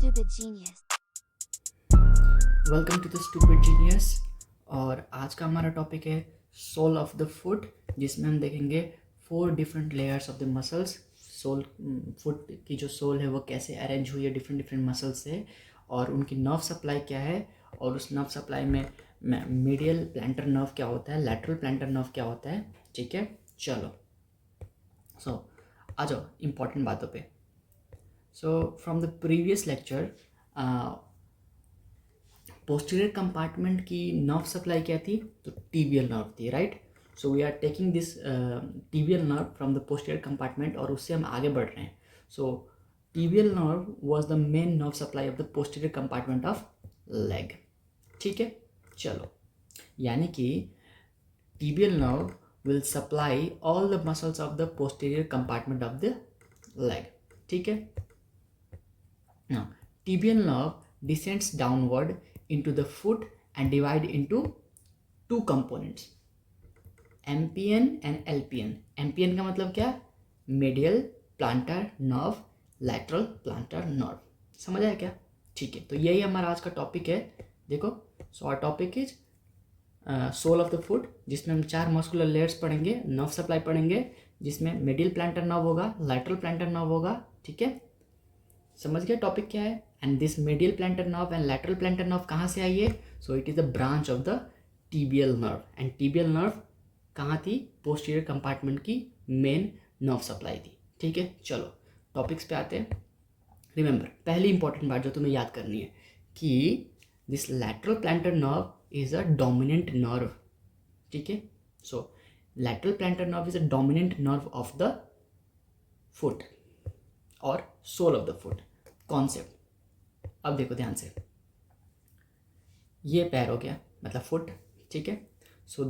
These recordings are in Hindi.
Stupid Genius. Welcome to the stupid genius. और आज का हमारा टॉपिक है सोल ऑफ द फुट, जिसमें हम देखेंगे 4 different layers of the muscles. Sole foot की जो सोल है वो कैसे अरेंज हुई है डिफरेंट डिफरेंट मसल्स से, और उनकी नर्व सप्लाई क्या है, और उस नर्व सप्लाई में मीडियल प्लांटर नर्व क्या होता है, लैटरल प्लांटर नर्व क्या होता है। ठीक है, चलो आ जाओ इम्पॉर्टेंट बातों पे। So from the previous lecture, posterior compartment की नर्व सप्लाई क्या थी, तो टीबियल नर्व थी, right. So we are taking this tibial nerve from the posterior compartment, और उससे हम आगे बढ़ रहे हैं। So tibial nerve was the main nerve supply of the posterior compartment of leg. ठीक है, चलो, यानी कि tibial nerve will supply all the muscles of the posterior compartment of the leg. ठीक है, now tibial nerve descends downward into the foot and divide into two components, MPN and LPN। MPN का मतलब क्या, medial plantar nerve, lateral plantar nerve। समझ आया क्या? ठीक है, तो यही हमारा आज का टॉपिक है। देखो, so our topic is sole of the foot, जिसमें हम 4 मस्कुलर लेयर्स पढ़ेंगे, नर्व सप्लाई पढ़ेंगे, जिसमें मिडिल प्लांटर नर्व होगा, लैटरल प्लांटर नर्व होगा। ठीक है, समझ गया टॉपिक क्या है। And this medial plantar nerve and lateral plantar nerve कहाँ से आई है, so it is the branch of the tibial nerve. And tibial nerve कहाँ थी, पोस्टीरियर कंपार्टमेंट की मेन नर्व सप्लाई थी। ठीक है, चलो टॉपिक्स पे आते हैं। रिमेंबर, पहली इंपॉर्टेंट बात जो तुम्हें याद करनी है कि this lateral plantar nerve is a dominant nerve. ठीक है, so lateral plantar nerve is a dominant nerve of the foot और sole of the foot. Concept अब देखो ध्यान से, ये पैर हो गया मतलब फुट। ठीक है, सो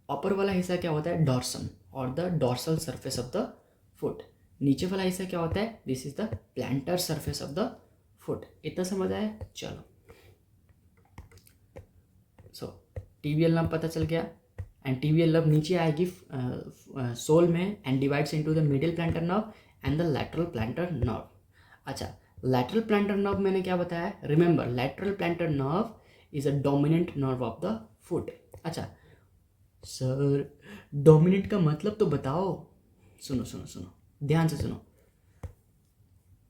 अपर वाला हिस्सा क्या होता है, डॉर्सम और the dorsal surface of the foot. नीचे वाला हिस्सा क्या होता है, this is the plantar surface of the foot. इतना समझ आया, चलो। सो टीबियल नर्व पता चल गया, एंड टीबियल नर्व नीचे आएगी सोल में and divides into the middle plantar nerve and the lateral plantar nerve. अच्छा, लैटरल प्लांटर नर्व मैंने क्या बताया, remember lateral plantar nerve is a dominant nerve of the foot. अच्छा सर, डोमिनेंट का मतलब तो बताओ। सुनो सुनो सुनो, ध्यान से सुनो।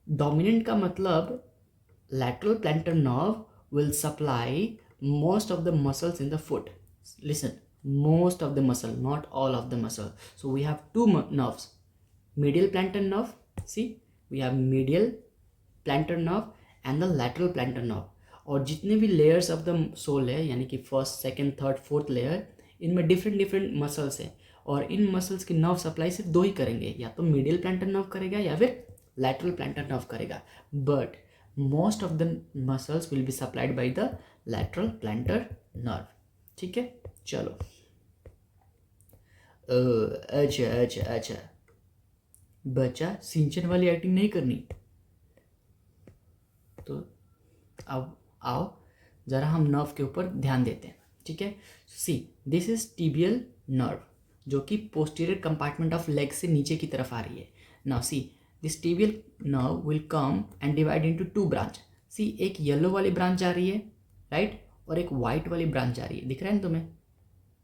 डोमिनेंट का मतलब lateral plantar nerve will supply most of the muscles in the foot. Listen, most of the muscle, not all of the muscle. So we have two nerves, medial plantar nerve, see, we have medial plantar nerve and the lateral plantar nerve। और जितने भी layers of the soul है, यानी कि first second third fourth layer, इनमें डिफरेंट डिफरेंट मसल्स है, और इन मसल्स की नर्व सप्लाई सिर्फ 2 ही करेंगे, या तो मीडियल प्लांटर नर्व करेगा या फिर लैटरल प्लांटर नर्व करेगा। But most of the muscles will be supplied by the lateral plantar nerve। ठीक है, चलो। अच्छा अच्छा अच्छा, बच्चा सिंचन वाली एक्टिंग नहीं करनी, तो अब आओ ज़रा हम नर्व के ऊपर ध्यान देते हैं। ठीक है, see this is tibial nerve, जो कि पोस्टीरियर कंपार्टमेंट ऑफ लेग से नीचे की तरफ आ रही है। Now see this tibial nerve will come and divide into 2 branch. See, एक येलो वाली ब्रांच जा रही है, राइट, और एक वाइट वाली ब्रांच जा रही है, दिख रहा है ना तुम्हें,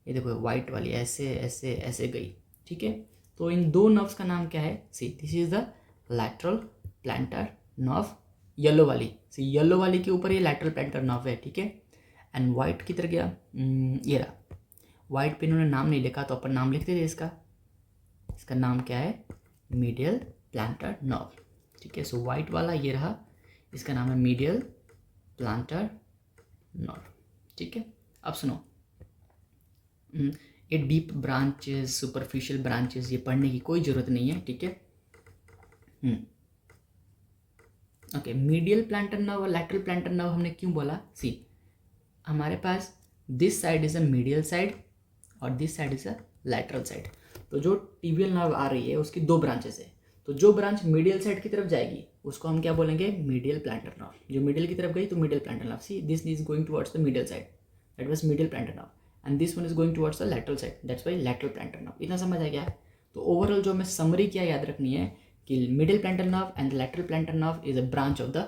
ये देखो वाइट वाली ऐसे ऐसे ऐसे गई। ठीक है, तो इन 2 नर्व्स का नाम क्या है, see this is the lateral plantar nerve, yellow वाली, सी येलो वाली के ऊपर ये लैटरल प्लांटर नर्व है। ठीक है, एंड वाइट किधर गया, ये रहा। वाइट पे इन्होंने नाम नहीं लिखा, तो अपन नाम लिखते थे इसका, इसका नाम क्या है, मीडियल प्लांटर नर्व। ठीक है, सो वाइट वाला ये रहा, इसका नाम है मीडियल प्लांटर नर्व। ठीक है, अब सुनो, ये डीप ब्रांचेस, सुपरफिशियल ब्रांचेस, ये पढ़ने की कोई ज़रूरत नहीं है। ठीक है, ओके, मीडियल प्लांटर नर्व और लैटरल प्लांटर नर्व हमने क्यों बोला, सी हमारे पास this side is a medial side और this side is a lateral side. तो जो टीबियल नर्व आ रही है उसकी 2 ब्रांचेस है, तो जो ब्रांच मीडियल साइड की तरफ जाएगी उसको हम क्या बोलेंगे, मीडियल प्लांटर नर्व। जो मिडिल की तरफ गई तो medial plantar nerve. C this is going towards the medial side, that was medial plantar nerve, and this one is going towards the lateral side, that's why lateral plantar nerve. इतना समझ आ गया। तो ओवरऑल जो हमें समरी क्या याद रखनी है कि middle plantar nerve and lateral plantar nerve is a branch of the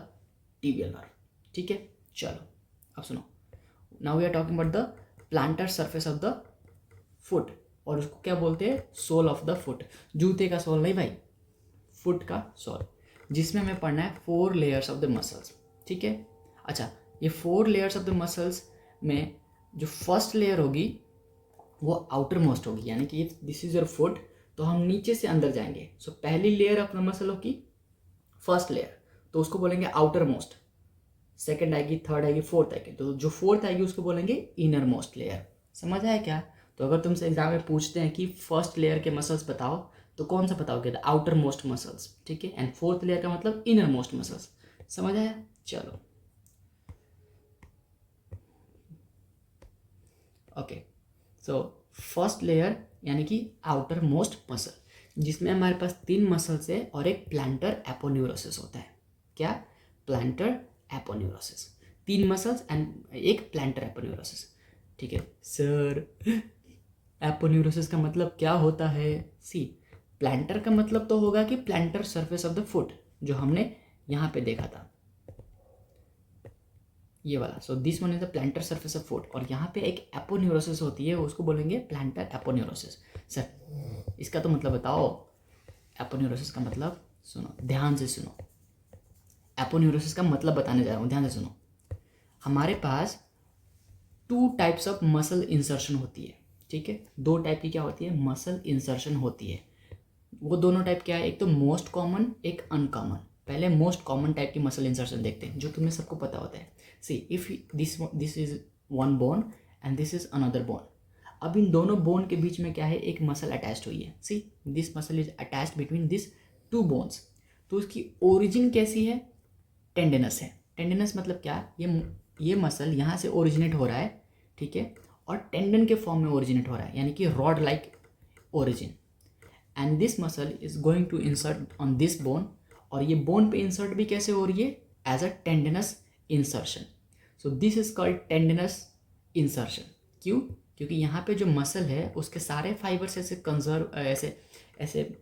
tibial nerve, ठीक है। चलो अब सुनो, now we are talking about the plantar surface of the foot, और उसको क्या बोलते हैं, सोल ऑफ द फुट। जूते का सोल नहीं भाई, फुट का सोल, जिसमें हमें पढ़ना है 4 लेयर्स ऑफ द मसल्स, ठीक है। अच्छा, ये 4 लेयर्स ऑफ द मसल्स में जो फर्स्ट लेयर होगी वो आउटर मोस्ट होगी, यानी कि दिस इज योर फुट, तो हम नीचे से अंदर जाएंगे। सो पहली लेयर ऑफ द मसल होगी फर्स्ट लेयर, तो उसको बोलेंगे आउटर मोस्ट। सेकेंड आएगी, थर्ड आएगी, फोर्थ आएगी, तो जो फोर्थ आएगी उसको बोलेंगे इनर मोस्ट लेयर। समझ आया क्या? तो अगर तुमसे एग्जाम में पूछते हैं कि फर्स्ट लेयर के मसल्स बताओ, तो कौन सा बताओगे, द आउटर मोस्ट मसल्स, ठीक है। एंड फोर्थ लेयर का मतलब इनर मोस्ट मसल्स। समझ आया? चलो ओके, सो फर्स्ट लेयर यानी कि आउटर मोस्ट मसल, जिसमें हमारे पास 3 मसल्स है और एक प्लांटर एपोन्यूरोसिस होता है। क्या? प्लांटर एपोन्यूरोसिस, 3 मसल्स एंड एक प्लांटर एपोन्यूरोसिस, ठीक है। सर एपोन्यूरोसिस का मतलब क्या होता है? सी, प्लांटर का मतलब तो होगा कि planter surface of the foot, जो हमने यहाँ पे देखा था, ये वाला। So this one is the plantar surface of foot, और यहाँ पे एक एपोन्यूरोसिस होती है, उसको बोलेंगे प्लांटर एपोन्यूरोसिस। सर इसका तो मतलब बताओ, एपोन्यूरोसिस का मतलब सुनो, ध्यान से सुनो, एपोन्यूरोसिस का मतलब बताने जा रहा हूँ, ध्यान से सुनो। हमारे पास 2 टाइप्स ऑफ मसल इंसर्शन होती है, ठीक है। 2 टाइप की क्या होती है, मसल इंसर्शन होती है। वो दोनों टाइप क्या है, एक तो मोस्ट कॉमन, एक अनकॉमन। पहले मोस्ट कॉमन टाइप की मसल इंसर्शन देखते हैं, जो तुम्हें सबको पता होता है। See, if this is one bone and this is another bone, अब इन दोनों बोन के बीच में क्या है, एक मसल अटैच्ड हुई है। See, this muscle is attached between this 2 bones. तो उसकी ओरिजिन कैसी है, टेंडनस है। टेंडनस मतलब क्या, ये मसल यहाँ से ओरिजिनेट हो रहा है, ठीक है, और टेंडन के फॉर्म में ओरिजिनेट हो रहा है, यानी कि rod like origin. And this muscle is going to insert on this bone, और ये बोन पे इंसर्ट भी कैसे हो रही है, as a tendinous insertion. So this is called tendinous insertion. क्यों? क्योंकि यहाँ पे जो मसल है उसके सारे फाइबर्स ऐसे कंजर्व, ऐसे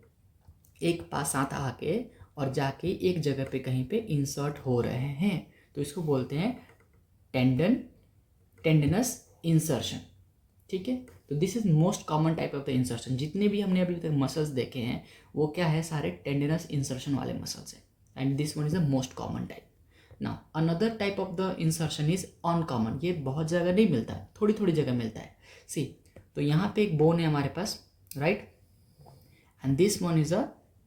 एक पास साथ आके और जाके एक जगह पे कहीं पे इंसर्ट हो रहे हैं, तो इसको बोलते हैं टेंडनस इंसर्शन, ठीक है। तो this is most common type of the insertion. जितने भी हमने अभी तक मसल्स देखे हैं वो क्या है, सारे टेंडनस इंसर्शन वाले मसल्स हैं, and this one is the most common type. Now another type of the insertion is uncommon. ये बहुत जगह नहीं मिलता है, थोड़ी थोड़ी जगह मिलता है। सी, तो यहाँ पे एक बोन है हमारे पास, right, and this one is a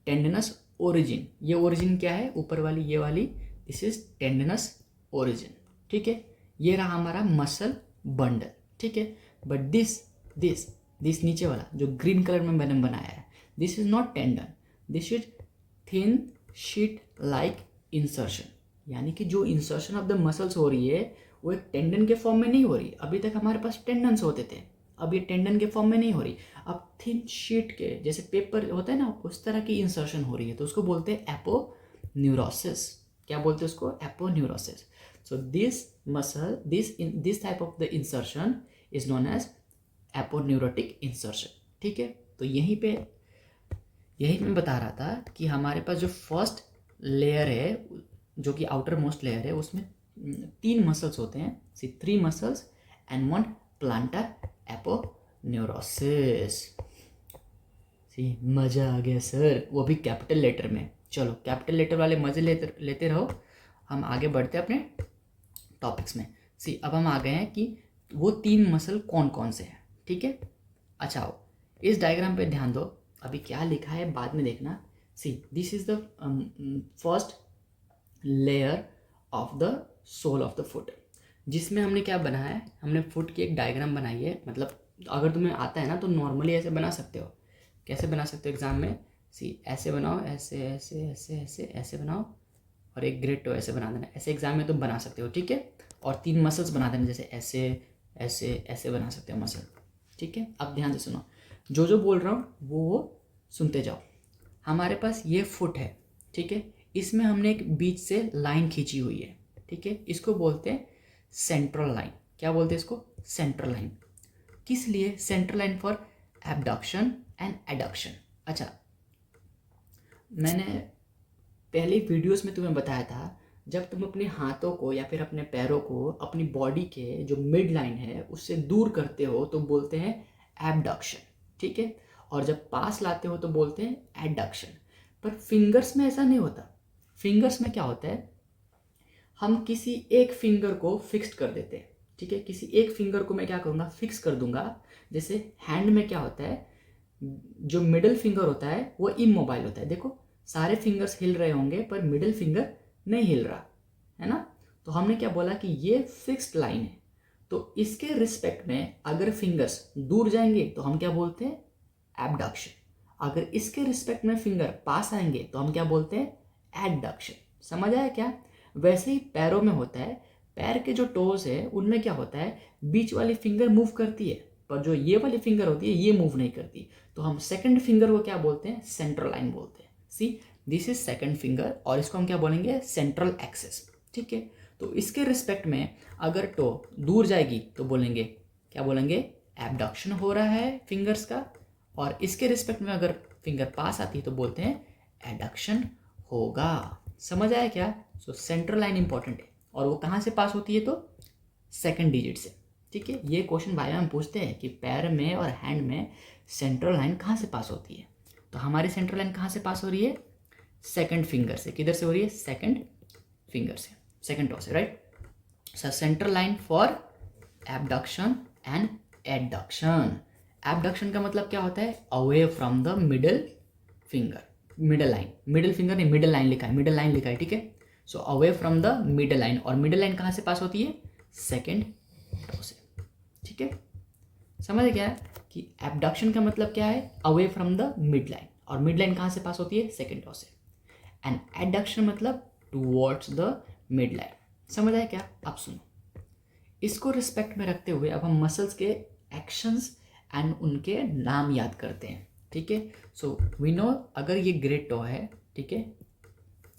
tendinous origin. ये ओरिजिन क्या है, ऊपर वाली ये वाली, दिस इज टेंडनस ओरिजिन, ठीक है। ये रहा हमारा मसल बंडल, ठीक है। बट दिस नीचे वाला जो ग्रीन कलर में मैंने बनाया है, this is not tendon, this is thin sheet like insertion. यानी कि जो इंसर्शन ऑफ द मसल्स हो रही है वो एक टेंडन के फॉर्म में नहीं हो रही। अभी तक हमारे पास टेंडन्स होते थे, अब ये टेंडन के फॉर्म में नहीं हो रही, अब थिन शीट के जैसे पेपर होता है ना, उस तरह की इंसर्शन हो रही है, तो उसको बोलते हैं एपोन्यूरोसिस। क्या बोलते हैं उसको, aponeurosis. So this muscle, this type of the insertion is known as aponeurotic insertion, ठीक है। तो यही मैं बता रहा था कि हमारे पास जो फर्स्ट लेयर है, जो कि आउटर मोस्ट लेयर है, उसमें 3 मसल्स होते हैं, 3 मसल्स एंड 1 प्लांटर एपोन्यूरोसिस। सी, मज़ा आ गया सर, वो भी कैपिटल लेटर में। चलो कैपिटल लेटर वाले मज़े लेते रहो, हम आगे बढ़ते हैं अपने टॉपिक्स में। सी, अब हम आ गए हैं कि वो 3 मसल कौन कौन से हैं, ठीक है। अच्छा हो, इस डायग्राम पे ध्यान दो, अभी क्या लिखा है बाद में देखना। See, this is the first layer of the sole of the foot, जिसमें हमने क्या बनाया है, हमने फुट की एक डायग्राम बनाई है। मतलब अगर तुम्हें आता है ना तो नॉर्मली ऐसे बना सकते हो। कैसे बना सकते हो एग्जाम में, सी, ऐसे बनाओ, ऐसे ऐसे ऐसे ऐसे ऐसे बनाओ, और एक ग्रेड टो ऐसे बना देना। ऐसे एग्जाम में तुम बना सकते हो, ठीक है। और 3 मसल्स बना देना, जैसे ऐसे ऐसे ऐसे बना सकते हो मसल, ठीक है। अब ध्यान से सुनो, जो जो बोल रहा हूँ वो सुनते जाओ। हमारे पास ये फुट है, ठीक है, इसमें हमने एक बीच से लाइन खींची हुई है, ठीक है। इसको बोलते हैं सेंट्रल लाइन। क्या बोलते हैं इसको, सेंट्रल लाइन। किस लिए, central line for abduction and adduction. अच्छा, मैंने पहले वीडियोस में तुम्हें बताया था जब तुम अपने हाथों को या फिर अपने पैरों को अपनी बॉडी के जो मिड लाइन है उससे दूर करते हो तो बोलते हैं एबडक्शन, ठीक है। और जब पास लाते हो तो बोलते हैं एडक्शन। पर फिंगर्स में ऐसा नहीं होता। फिंगर्स में क्या होता है, हम किसी एक फिंगर को फिक्स कर देते हैं, ठीक है। किसी एक फिंगर को मैं क्या करूँगा, फिक्स कर दूंगा। जैसे हैंड में क्या होता है, जो मिडिल फिंगर होता है वो इमोबाइल होता है। देखो सारे फिंगर्स हिल रहे होंगे पर मिडिल फिंगर नहीं हिल रहा है ना। तो हमने क्या बोला कि ये फिक्स्ड लाइन है, तो इसके रिस्पेक्ट में अगर फिंगर्स दूर जाएंगे तो हम क्या बोलते हैं, एबडक्शन। अगर इसके रिस्पेक्ट में फिंगर पास आएंगे तो हम क्या बोलते हैं, एडक्शन। समझ आया क्या। वैसे ही पैरों में होता है, पैर के जो टोज है उनमें क्या होता है, बीच वाली फिंगर मूव करती है पर जो ये वाली फिंगर होती है ये मूव नहीं करती। तो हम सेकंड फिंगर को क्या बोलते हैं, सेंट्रल लाइन बोलते हैं। सी दिस इज सेकंड फिंगर और इसको हम क्या बोलेंगे, सेंट्रल एक्सिस, ठीक है। तो इसके रिस्पेक्ट में अगर टो दूर जाएगी तो बोलेंगे, क्या बोलेंगे, एबडक्शन हो रहा है फिंगर्स का। और इसके रिस्पेक्ट में अगर फिंगर पास आती है तो बोलते हैं एडक्शन होगा। समझ आया क्या। सो सेंट्रल लाइन इंपॉर्टेंट है और वो कहाँ से पास होती है, तो सेकंड डिजिट से, ठीक है। ये क्वेश्चन बायो में पूछते हैं कि पैर में और हैंड में सेंट्रल लाइन कहाँ से पास होती है। तो हमारी सेंट्रल लाइन कहाँ से पास हो रही है, सेकंड फिंगर से। किधर से हो रही है, सेकंड फिंगर से, सेकंड टो से, right. So central line for abduction and adduction. Abduction का मतलब क्या होता है, away from the middle finger, middle line, middle finger नहीं मिडल लाइन लिखा है, मिडल लाइन लिखा है, ठीक है। So away from the middle line, और मिडल लाइन कहाँ से पास होती है, सेकंड टो से, ठीक है। समझ गया कि एबडक्शन का मतलब क्या है, away from the mid line, और मिड लाइन कहाँ से पास होती है, सेकंड टो से। एंड एडक्शन मतलब टूवर्ड्स द मिड लाइन। समझ आया क्या। अब सुनो, इसको रिस्पेक्ट में रखते हुए अब हम मसल्स के एक्शंस एंड उनके नाम याद करते हैं, ठीक है। सो वी नो, अगर ये ग्रेट टो है, ठीक है,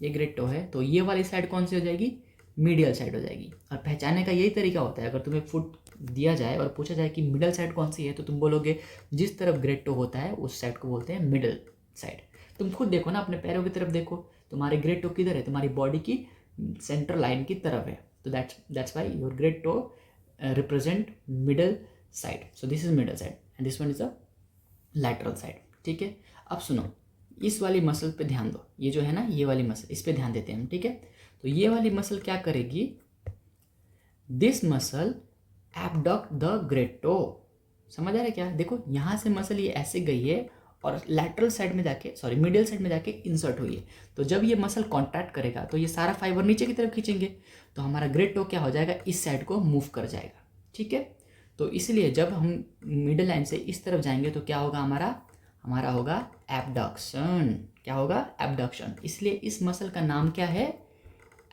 ये ग्रेट टो है, तो ये वाली साइड कौन सी हो जाएगी, मीडियल साइड हो जाएगी। और पहचानने का यही तरीका होता है, अगर तुम्हें फुट दिया जाए और पूछा जाए कि मिडल साइड कौन सी है, तो तुम बोलोगे जिस तरफ ग्रेट टो होता है उस साइड को बोलते हैं मिडल साइड। तुम खुद देखो ना, अपने पैरों की तरफ देखो, तुम्हारे ग्रेट टो किधर है, तुम्हारी बॉडी की सेंट्रल लाइन की तरफ है। तो that's why your great toe represent middle side. So this is middle side and this one is a lateral side, ठीक है। अब सुनो, इस वाली मसल पे ध्यान दो, ये जो है ना ये वाली मसल, इस पे ध्यान देते हैं हम, ठीक है। तो ये वाली मसल क्या करेगी, this muscle abduct the great toe. समझ आ रहा है क्या। देखो यहाँ से मसल ये ऐसे गई है और लैटरल साइड में जाके, सॉरी मिडिल साइड में जाके इंसर्ट हुई है। तो जब ये मसल कॉन्ट्रैक्ट करेगा तो ये सारा फाइबर नीचे की तरफ खींचेंगे, तो हमारा ग्रेट टो क्या हो जाएगा, इस साइड को मूव कर जाएगा, ठीक है। तो इसलिए जब हम मिडिल लाइन से इस तरफ जाएंगे तो क्या होगा, हमारा होगा एबडक्शन। क्या होगा, एबडक्शन। इसलिए इस मसल का नाम क्या है,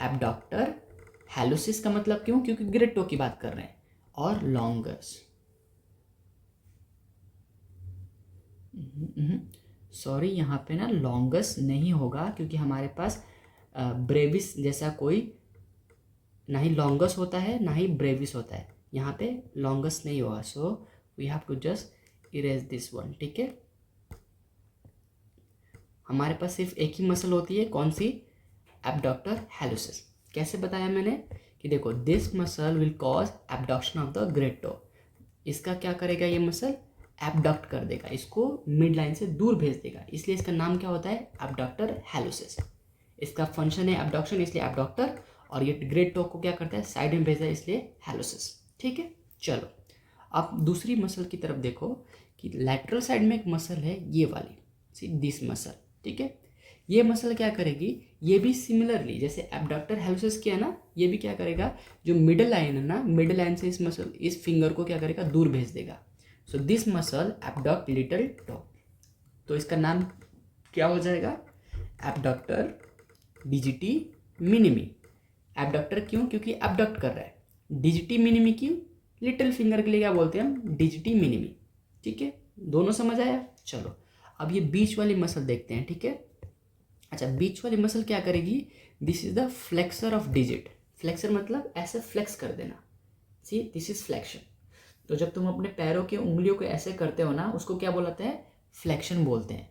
एबडक्टर हैलोसिस। का मतलब क्यों, क्योंकि ग्रेट टो की बात कर रहे हैं। और लॉन्गस, सॉरी यहाँ पे ना लॉन्गस नहीं होगा, क्योंकि हमारे पास ब्रेविस जैसा कोई, ना ही लॉन्गस होता है ना ही ब्रेविस होता है, यहाँ पे लॉन्गस नहीं होगा। So we have to just erase this one, ठीक है। हमारे पास सिर्फ एक ही मसल होती है, कौन सी, एबडक्टर हैलोसिस। कैसे बताया मैंने कि देखो, this muscle will cause abduction of the great toe. इसका क्या करेगा, ये मसल एबडक्ट कर देगा, इसको मिड लाइन से दूर भेज देगा, इसलिए इसका नाम क्या होता है, एबडक्टर हैलोसिस। इसका फंक्शन है एबडक्शन, इसलिए एबडक्टर। और ये ग्रेट टो को क्या करता है, साइड में भेजा है, इसलिए हैलोसिस, ठीक है। चलो अब दूसरी मसल की तरफ देखो कि लैटरल साइड में एक मसल है ये वाली, सी दिस मसल, ठीक है। ये मसल क्या करेगी, ये भी सिमिलरली जैसे एबडक्टर हैलोसिस किया ना, ये भी क्या करेगा, जो मिडल लाइन है ना, मिडल लाइन से इस मसल, इस फिंगर को क्या करेगा, दूर भेज देगा। So this muscle abduct little toe. तो इसका नाम क्या हो जाएगा, एबडक्टर डिजिटी मिनिमी। एबडक्टर क्यों, क्योंकि एबडक्ट कर रहा है। डिजिटी मिनिमी क्यों, लिटिल फिंगर के लिए क्या बोलते हैं हम, डिजिटी मिनिमी, ठीक है। दोनों समझ आया। चलो अब ये बीच वाली मसल देखते हैं, ठीक है। अच्छा, बीच वाली मसल क्या करेगी, this is the flexor of digit. Flexor मतलब ऐसे फ्लेक्स कर देना, सी दिस इज फ्लेक्शन। तो जब तुम अपने पैरों की उंगलियों को ऐसे करते हो ना, उसको क्या बोलते हैं, फ्लेक्शन बोलते हैं।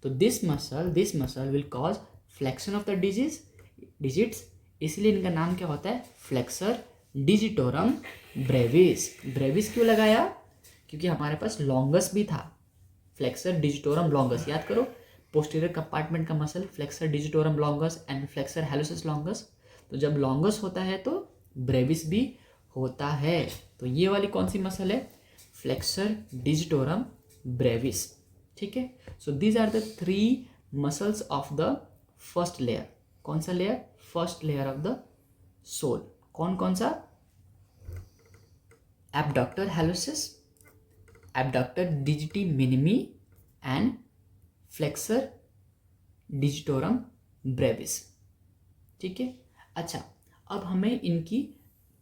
तो this muscle will cause flexion of the digits इसलिए इनका नाम क्या होता है, फ्लेक्सर डिजिटोरम ब्रेविस। ब्रेविस क्यों लगाया, क्योंकि हमारे पास लॉन्गस भी था, फ्लेक्सर डिजिटोरम लॉन्गस। याद करो, पोस्टीरियर कंपार्टमेंट का muscle flexor digitorum longus and flexor hallucis longus. तो जब लॉन्गस होता है तो ब्रेविस भी होता है। तो ये वाली कौन सी मसल है, फ्लेक्सर डिजिटोरम ब्रेविस। ठीक है, so these are the 3 muscles of the first layer. कौन सा layer, first layer of the sole. कौन कौन सा, abductor hallucis, abductor digiti minimi and flexor digitorum brevis. ठीक है, अच्छा अब हमें इनकी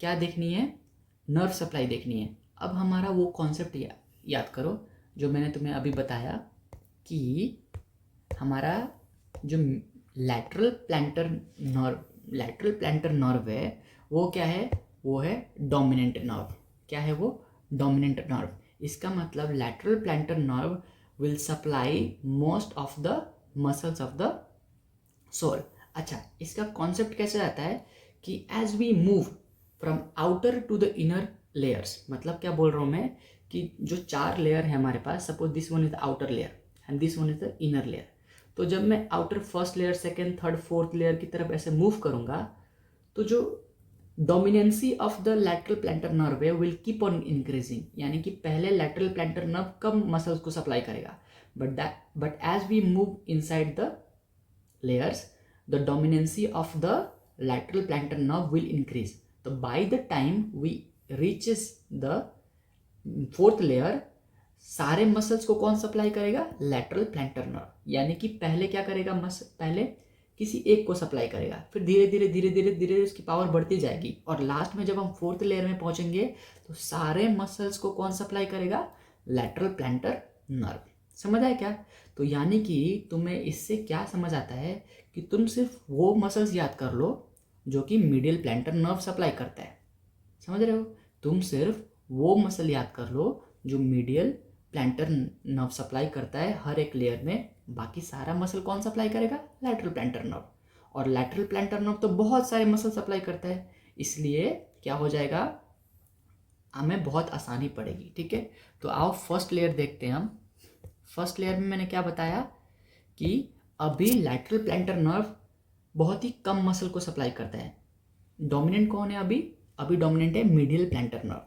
क्या देखनी है, नर्व सप्लाई देखनी है। अब हमारा वो कॉन्सेप्ट याद करो जो मैंने तुम्हें अभी बताया कि हमारा जो लैटरल प्लैंटर नर्व है वो क्या है, वो है डोमिनेंट नर्व। क्या है वो, डोमिनेंट नर्व। इसका मतलब lateral plantar nerve will supply most of the muscles of the sole. अच्छा, इसका कॉन्सेप्ट कैसे आता है कि as we move from outer to the inner layers, मतलब क्या बोल रहा हूँ मैं कि जो 4 लेयर है हमारे पास, suppose this one is the outer layer and this one is the inner layer. तो जब मैं outer first layer, second, third, fourth layer की तरफ ऐसे मूव करूंगा तो जो dominancy of the lateral plantar nerve है विल कीप ऑन इंक्रीजिंग, यानी कि पहले लैटरल प्लैंटर नर्व कम मसल्स को सप्लाई करेगा, but as we move inside the layers the dominancy of the lateral plantar nerve will increase. So by the time we reaches the 4th layer, सारे मसल्स को कौन सप्लाई करेगा, लैटरल प्लैंटर नर्व। यानी कि पहले क्या करेगा, पहले किसी एक को सप्लाई करेगा, फिर धीरे धीरे धीरे धीरे धीरे उसकी पावर बढ़ती जाएगी और लास्ट में जब हम 4th लेयर में पहुंचेंगे तो सारे मसल्स को कौन सप्लाई करेगा, लैटरल प्लैंटर नर्व। समझ आया क्या। तो यानी कि तुम्हें इससे क्या समझ आता है कि तुम सिर्फ वो मसल्स याद कर लो जो कि मीडियल प्लैंटर नर्व सप्लाई करता है। समझ रहे हो, तुम सिर्फ वो मसल याद कर लो जो मीडियल प्लैंटर नर्व सप्लाई करता है हर एक लेयर में। बाकी सारा मसल कौन सप्लाई करेगा, लैटरल प्लैंटर नर्व। और लैटरल प्लैंटर नर्व तो बहुत सारे मसल सप्लाई करता है, इसलिए क्या हो जाएगा, हमें बहुत आसानी पड़ेगी। ठीक है, तो आओ फर्स्ट लेयर देखते हैं हम। फर्स्ट लेयर में मैंने क्या बताया कि अभी लैटरल प्लैंटर नर्व बहुत ही कम मसल को सप्लाई करता है। डोमिनेंट कौन है अभी डोमिनेंट है मीडियल प्लैंटर नर्व।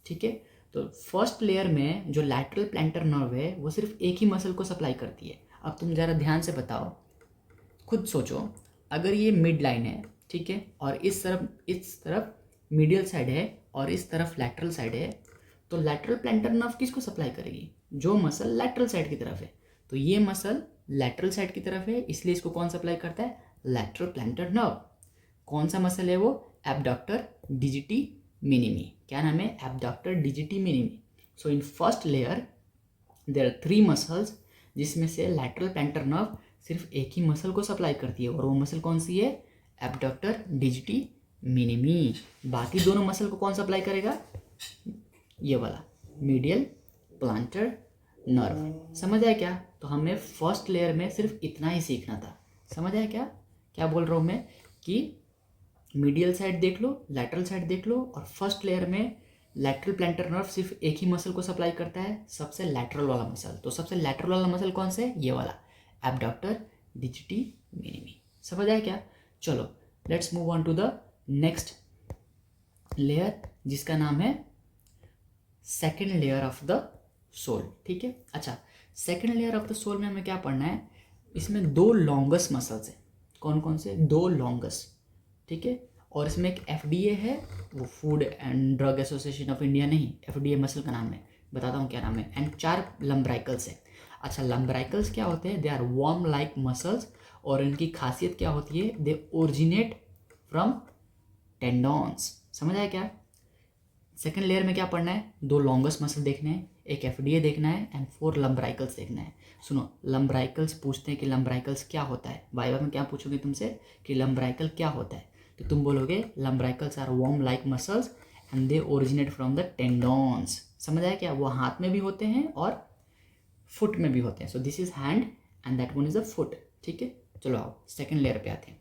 ठीक है, तो फर्स्ट लेयर में जो लैटरल प्लैंटर नर्व है वो सिर्फ एक ही मसल को सप्लाई करती है। अब तुम ज़रा ध्यान से बताओ, खुद सोचो, अगर ये मिड लाइन है, ठीक है, और इस तरफ मीडियल साइड है और इस तरफ लैटरल साइड है, तो लैटरल प्लैंटर नर्व किसको सप्लाई करेगी, जो मसल लैटरल साइड की तरफ है। तो ये मसल लैटरल साइड की तरफ है, इसलिए इसको कौन सप्लाई करता है, लैटरल प्लैंटर नर्व। कौन सा मसल है वो, एब्डक्टर डिजिटी मिनिमी। क्या नाम है, abductor digiti minimi. So in first layer there are 3 muscles, जिसमें से लैटरल प्लैंटर नर्व सिर्फ एक ही मसल को सप्लाई करती है और वो मसल कौन सी है, एब्डक्टर डिजिटी मिनिमी। बाकी दोनों मसल को कौन सप्लाई करेगा, ये वाला मीडियल प्लांटर नर्व। समझ आया क्या। तो हमें फर्स्ट लेयर में सिर्फ इतना ही सीखना था। समझ आया क्या, क्या बोल रहा हूँ मैं कि मीडियल साइड देख लो, लैटरल साइड देख लो, और फर्स्ट लेयर में लैटरल प्लैंटर नर्व सिर्फ एक ही मसल को सप्लाई करता है, सबसे लैटरल वाला मसल। तो सबसे लैटरल वाला मसल कौन सा है, ये वाला, एब्डक्टर डिजिटी मिनिमी। समझ आया क्या। चलो let's move on to the next layer, जिसका नाम है second layer of the sole. ठीक है, अच्छा, second layer of the sole में हमें क्या पढ़ना है, इसमें 2 लॉन्गस मसल्स हैं। कौन कौन से, 2 लॉन्गस। ठीक है, और इसमें एक FDA है, वो food and drug association of India नहीं, FDA मसल का नाम है, बताता हूँ क्या नाम है, एंड 4 लंब्राइकल्स है। अच्छा, लंब्राइकल्स क्या होते हैं, they are worm like muscles, और इनकी खासियत क्या होती है, दे ओरिजिनेट फ्रॉम टेंडॉन्स। समझ आया क्या। सेकेंड लेयर में क्या पढ़ना है, 2 लॉन्गेस्ट मसल देखने हैं, एक FDA देखना है एंड 4 लंब्राइकल्स देखना है। सुनो, लंब्राइकल्स पूछते हैं कि लंब्राइकल्स क्या होता है, वाइवा में क्या पूछोगे तुमसे कि लंब्राइकल क्या होता है, तो तुम बोलोगे lumbricals are worm like muscles and they originate from the tendons. समझ आया क्या, वो हाथ में भी होते हैं और फुट में भी होते हैं। So this is hand and that one is the foot. ठीक है, चलो आओ सेकेंड लेयर पे आते हैं।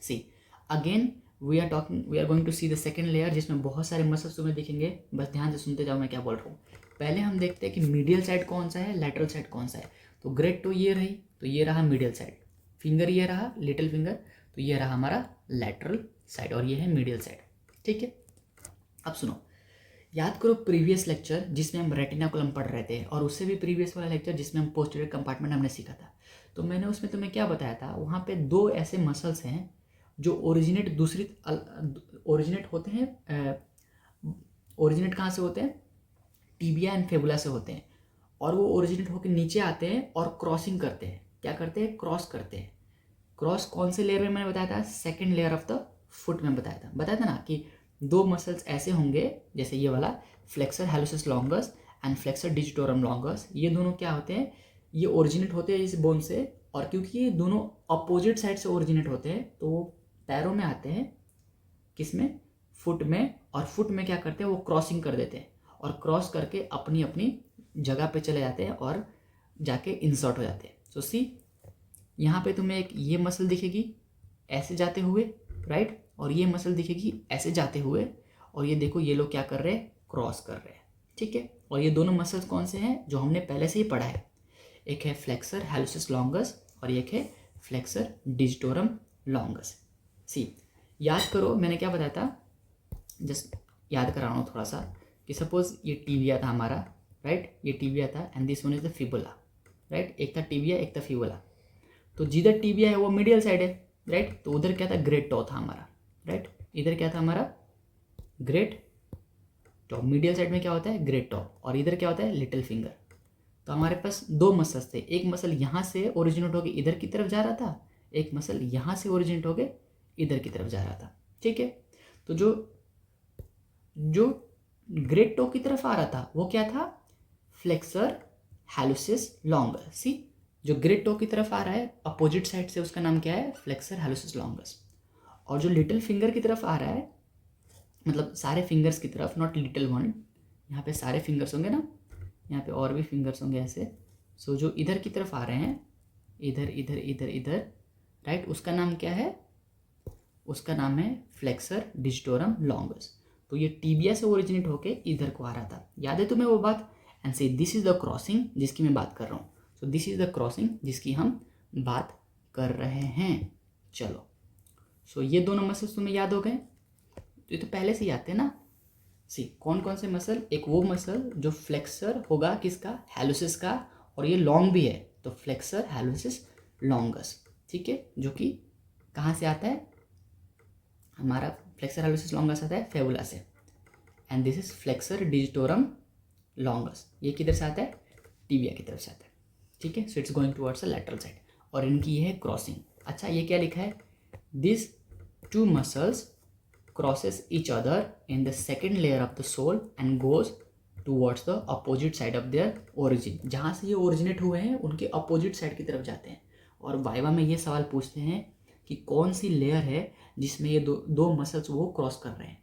See, again we are going to see the second layer जिसमें बहुत सारे मसल्स तुम्हें दिखेंगे। बस ध्यान से सुनते जाओ मैं क्या बोल रहा हूँ। पहले हम देखते हैं कि मीडियल साइड कौन सा है, लेटरल साइड कौन सा है। तो ग्रेट टो ये रही, तो ये रहा मीडियल साइड, फिंगर ये रहा लिटिल फिंगर, तो ये रहा हमारा लेटरल साइड और ये है मीडियल साइड। ठीक है, अब सुनो, याद करो प्रीवियस लेक्चर जिसमें हम रेटिनाकुलम पढ़ रहे थे और उससे भी प्रीवियस वाला लेक्चर जिसमें हम पोस्टीरियर कंपार्टमेंट हमने सीखा था। तो मैंने उसमें तुम्हें क्या बताया था, वहाँ पे दो ऐसे मसल्स हैं जो ओरिजिनेट होते हैं। ओरिजिनेट कहाँ से होते हैं, टीबिया एंड फेबुला से होते हैं, और वो ओरिजिनेट होकर नीचे आते हैं और क्रॉसिंग करते हैं। क्या करते हैं, क्रॉस करते हैं। क्रॉस कौन से लेयर में मैंने बताया था, second layer of the foot में बताया था ना कि दो मसल्स ऐसे होंगे जैसे ये वाला flexor hallucis longus and flexor digitorum longus. ये दोनों क्या होते हैं, ये ओरिजिनेट होते हैं इस बोन से, और क्योंकि ये दोनों अपोजिट साइड से ओरिजिनेट होते हैं तो वो पैरों में आते हैं, किसमें, फुट में, और फुट में क्या करते हैं वो क्रॉसिंग कर देते हैं और क्रॉस करके अपनी अपनी जगह पे चले जाते हैं और जाके इंसर्ट हो जाते हैं। सो सी, यहाँ पे तुम्हें एक ये मसल दिखेगी ऐसे जाते हुए, राइट, और ये मसल दिखेगी ऐसे जाते हुए, और ये देखो ये लोग क्या कर रहे हैं, क्रॉस कर रहे हैं। ठीक है, और ये दोनों मसल्स कौन से हैं जो हमने पहले से ही पढ़ा है, एक है फ्लेक्सर हैलुसिस लॉन्गस और एक है फ्लेक्सर डिजिटोरम लॉन्गस। सी, याद करो मैंने क्या बताया था, जस्ट याद करा रहा हूँ थोड़ा सा, कि सपोज ये टीबिया था हमारा, राइट, ये टीबिया था and this one is the fibula, right, एक था टीबिया एक था फिबुला। तो जिधर टीबिया है वो मीडियल साइड है, राइट, तो उधर क्या था, ग्रेट टो था हमारा, राइट, इधर क्या था हमारा, ग्रेट टो। मीडियल साइड में क्या होता है, ग्रेट टो, और इधर क्या होता है, लिटिल फिंगर। तो हमारे पास दो मसल्स थे, एक मसल यहाँ से ओरिजिनेट होकर इधर की तरफ जा रहा था, एक मसल यहाँ से ओरिजिनेट होकर इधर की तरफ जा रहा था। ठीक है, तो जो ग्रेट टो की तरफ आ रहा था वो क्या था, फ्लेक्सर हैलुसिस लॉन्गस। सी, जो ग्रेट टो की तरफ आ रहा है अपोजिट साइड से उसका नाम क्या है, फ्लेक्सर हैलुसिस लॉन्गस। और जो लिटिल फिंगर की तरफ आ रहा है, मतलब सारे फिंगर्स की तरफ, नॉट लिटिल वन, यहाँ पे सारे फिंगर्स होंगे ना, यहाँ पे और भी फिंगर्स होंगे ऐसे। सो जो इधर की तरफ आ रहे हैं, इधर इधर इधर इधर, राइट, उसका नाम क्या है, उसका नाम है फ्लेक्सर डिजिटोरम लॉन्गस। तो ये टीबिया से ओरिजिनेट होके इधर को आ रहा था, याद है तुम्हें वो बात। एंड से दिस इज द क्रॉसिंग जिसकी मैं बात कर रहा हूँ। सो दिस इज द क्रॉसिंग जिसकी हम बात कर रहे हैं। चलो, सो ये दोनों मसल्स तुम्हें याद हो गए, तो ये तो पहले से ही आते हैं ना। सी, कौन कौन से मसल, एक वो मसल जो फ्लेक्सर होगा किसका, हैलुसिस का, और ये लॉन्ग भी है तो फ्लेक्सर हैलुसिस लॉन्गस। ठीक है, जो कि कहाँ से आता है, हमारा फ्लेक्सर हैलुसिस लॉन्गस आता है फेबुला से, and this is flexor digitorum longus. ये किधर से आता है, टीबिया की तरफ से आता है। ठीक है, so it's going towards the lateral side, और इनकी ये है क्रॉसिंग। अच्छा, ये क्या लिखा है, this two muscles crosses each other in the second layer of the sole and goes towards the opposite side of their origin। जहाँ से ये ओरिजिनेट हुए हैं उनके अपोजिट साइड की तरफ जाते हैं। और वाइवा में ये सवाल पूछते हैं कि कौन सी लेयर है जिसमें ये दो मसल्स वो क्रॉस कर रहे हैं।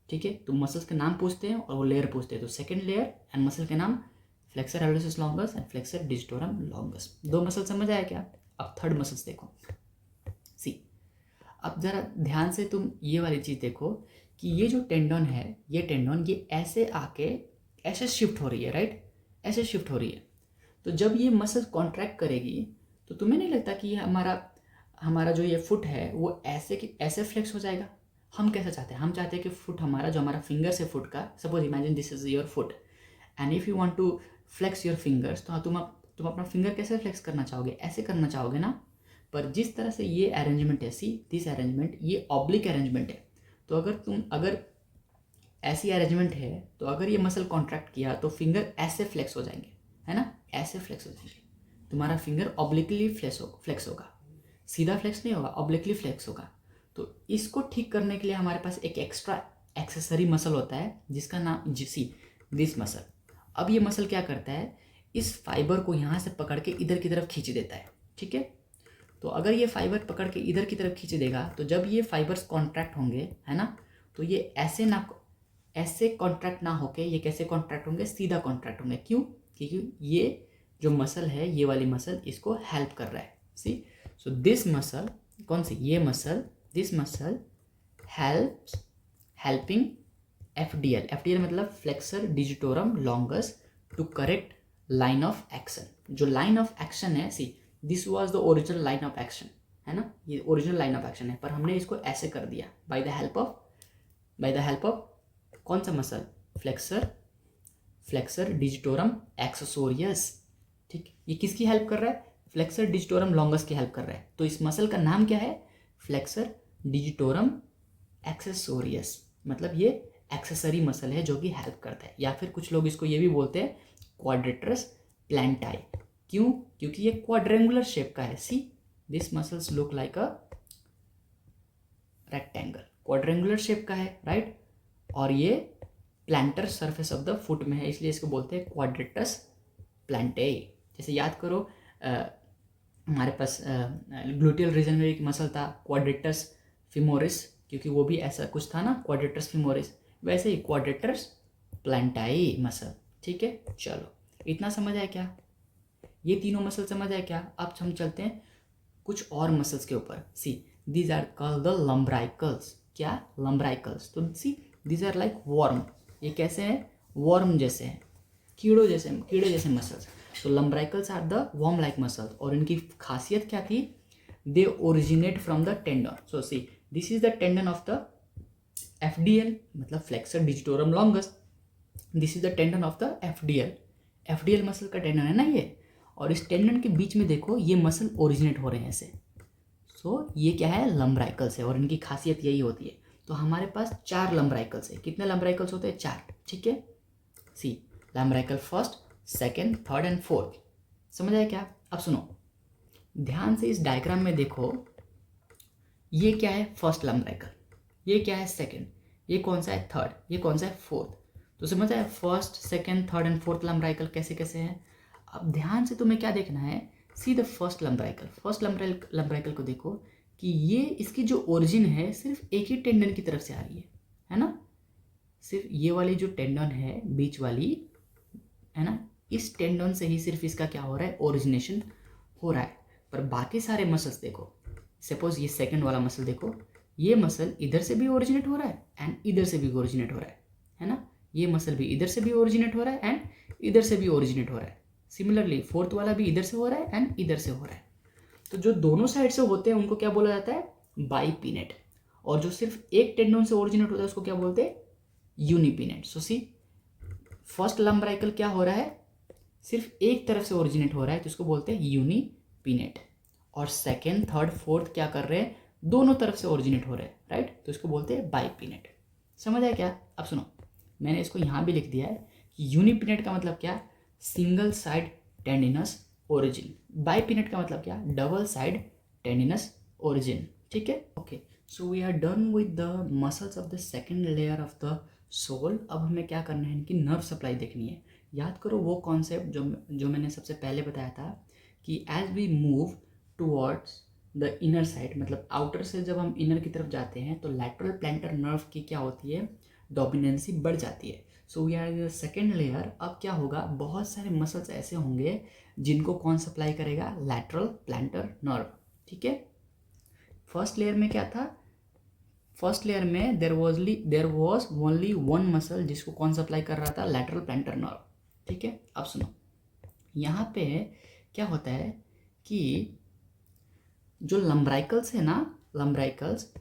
ठीक है, तो मसल्स के नाम पूछते हैं और वो लेयर पूछते हैं। तो सेकेंड लेयर एंड मसल के नाम flexor hallucis longus and flexor digitorum longus. दो मसल समझ आया क्या। अब थर्ड मसल्स देखो। सी, अब ज़रा ध्यान से तुम ये वाली चीज़ देखो कि ये जो टेंडन है, ये टेंडन ये ऐसे आके ऐसे शिफ्ट हो रही है, राइट, ऐसे शिफ्ट हो रही है। तो जब ये मसल कॉन्ट्रैक्ट करेगी तो तुम्हें नहीं लगता कि ये हमारा जो ये फुट है वो ऐसे फ्लेक्स हो जाएगा। हम कैसा चाहते हैं, हम चाहते हैं कि फुट हमारा जो हमारा फिंगर से फुट का, suppose imagine this is your foot and if you want to flex your fingers, तो तुम अपना फिंगर कैसे फ्लेक्स करना चाहोगे, ऐसे करना चाहोगे ना। पर जिस तरह से ये अरेंजमेंट है, सी दिस अरेंजमेंट, ये ऑब्लिक अरेंजमेंट है। तो अगर ऐसी अरेंजमेंट है तो अगर ये मसल कॉन्ट्रैक्ट किया तो फिंगर ऐसे फ्लेक्स हो जाएंगे, है ना, ऐसे फ्लेक्स हो जाएंगे। तुम्हारा फिंगर ऑब्लिकली फ्लेक्स होगा, सीधा फ्लेक्स नहीं होगा, ऑब्लिकली फ्लेक्स होगा। तो इसको ठीक करने के लिए हमारे पास एक एक्स्ट्रा एक्सेसरी मसल होता है जिसका नाम दिस मसल। अब ये मसल क्या करता है, इस फाइबर को यहाँ से पकड़ के इधर की तरफ खींच देता है। ठीक है, तो अगर ये फाइबर पकड़ के इधर की तरफ खींच देगा तो जब ये फाइबर्स कॉन्ट्रैक्ट होंगे, है ना, तो ये ऐसे कॉन्ट्रैक्ट ना होके ये कैसे कॉन्ट्रैक्ट होंगे, सीधा कॉन्ट्रैक्ट होंगे। क्यों, क्योंकि ये जो मसल है, ये वाली मसल इसको हेल्प कर रहा है। सी, सो दिस मसल, कौन सी, ये muscle this muscle helping FDL मतलब flexor digitorum longus to correct line of action. जो लाइन ऑफ एक्शन है, see this was the original line of action, है ना, ये ओरिजिनल लाइन ऑफ एक्शन है, पर हमने इसको ऐसे कर दिया बाय द हेल्प ऑफ कौन सा मसल, फ्लेक्सर डिजिटोरम एक्सेसोरियस। ठीक, ये किसकी हेल्प कर रहा है, फ्लेक्सर डिजिटोरम लॉन्गस की हेल्प कर रहा है। तो इस मसल का नाम क्या है, फ्लेक्सर डिजिटोरम एक्सेसोरियस, मतलब ये एक्सेसरी मसल है जो कि हेल्प करता है। या फिर कुछ लोग इसको ये भी बोलते हैं क्वाड्रेटरस प्लांटाई। क्यों, क्योंकि ये क्वाड्रेंगुलर शेप का है। See this muscles look like a rectangle, quadrangular shape का है, राइट। और ये planter surface of the foot में है, इसलिए इसको बोलते हैं क्वाड्रेटस प्लांटाई। जैसे याद करो हमारे पास ग्लूटियल रीजन में एक मसल था क्वाड्रेटस फिमोरिस, क्योंकि वो भी ऐसा कुछ था ना, क्वाड्रेटस फिमोरिस, वैसे ही क्वाड्रेटस प्लांटाई मसल। ठीक है, चलो इतना समझ आया क्या, ये तीनों मसल समझ आया क्या। अब हम चलते हैं कुछ और मसल्स के ऊपर। See these are called the lumbricals. क्या, लंब्राइकल्स। तो see these are like worm, ये कैसे हैं, वर्म जैसे हैं, कीड़े जैसे मसल्स। तो lumbricals are the worm like muscles, और इनकी खासियत क्या थी, they originate from the tendon. So see this is the tendon of the FDL मतलब flexor digitorum longus, this is the tendon of the FDL muscle का टेंडन है ना ये। और इस टेंडन के बीच में देखो ये मसल ओरिजिनेट हो रहे हैं ऐसे। सो ये क्या है, लंब्राइकल्स है, और इनकी खासियत यही होती है। तो हमारे पास 4 लंब्राइकल्स है। कितने लंब्राइकल्स होते हैं, 4। ठीक है, see lumbrical first, second, third and fourth. समझ आया क्या। अब सुनो ध्यान से, इस डायग्राम में देखो, ये क्या है फर्स्ट लंब्राइकल, ये क्या है सेकेंड, ये कौन सा है थर्ड, ये कौन सा है फोर्थ। तो समझ आया, first second third and fourth lumbrical कैसे कैसे हैं। अब ध्यान से तुम्हें क्या देखना है, सी द फर्स्ट लंब्राइकल को देखो कि ये इसकी जो ओरिजिन है सिर्फ एक ही टेंडन की तरफ से आ रही है ना, सिर्फ ये वाली जो टेंडन है बीच वाली, है ना, इस टेंडन से ही सिर्फ इसका क्या हो रहा है, ओरिजिनेशन हो रहा है। पर बाकी सारे मसल्स देखो, सपोज ये सेकंड वाला मसल देखो, ये मसल इधर से भी ओरिजिनेट हो रहा है एंड इधर से भी ओरिजिनेट हो रहा है ना, ये मसल भी इधर से भी ओरिजिनेट हो रहा है एंड इधर से भी ओरिजिनेट हो रहा है। सिमिलरली फोर्थ वाला भी इधर से हो रहा है एंड इधर से हो रहा है। तो जो दोनों साइड से होते हैं उनको क्या बोला जाता है, बाइपिनेट। और जो सिर्फ एक टेंडन से ओरिजिनेट होता है उसको क्या बोलते हैं, यूनिपिनेट। सो सी फर्स्ट लंब्राइकल क्या हो रहा है, सिर्फ एक तरफ से ओरिजिनेट हो रहा है तो इसको बोलते हैं यूनिपिनेट। और सेकेंड थर्ड फोर्थ क्या कर रहे हैं, दोनों तरफ से ओरिजिनेट हो रहे हैं, राइट, तो इसको बोलते हैं बाइपिनेट। समझ आया क्या। अब सुनो मैंने इसको यहाँ भी लिख दिया है कि यूनिपिनेट का मतलब क्या, single side tendinous origin. Bipennate का मतलब क्या, डबल साइड टेंडिनस ओरिजिन। ठीक है, okay. So we are done with the muscles of the second layer of the sole. अब हमें क्या करना है, इनकी नर्व सप्लाई देखनी है। याद करो वो कॉन्सेप्ट जो मैंने सबसे पहले बताया था कि as we move towards the inner side, मतलब आउटर से जब हम इनर की तरफ जाते हैं तो लैटरल प्लैंटर नर्व की क्या होती है, डोमिनेंसी बढ़ जाती है। So we are in the second layer. अब क्या होगा, बहुत सारे मसल्स ऐसे होंगे जिनको कौन सप्लाई करेगा, लैटरल प्लैंटर नर्व। ठीक है, फर्स्ट लेयर में क्या था, फर्स्ट लेयर में there was only one muscle जिसको कौन सप्लाई कर रहा था, लैटरल प्लैंटर नर्व। ठीक है, अब सुनो यहाँ पे क्या होता है कि जो लंब्राइकल्स है ना, लंब्राइकल्स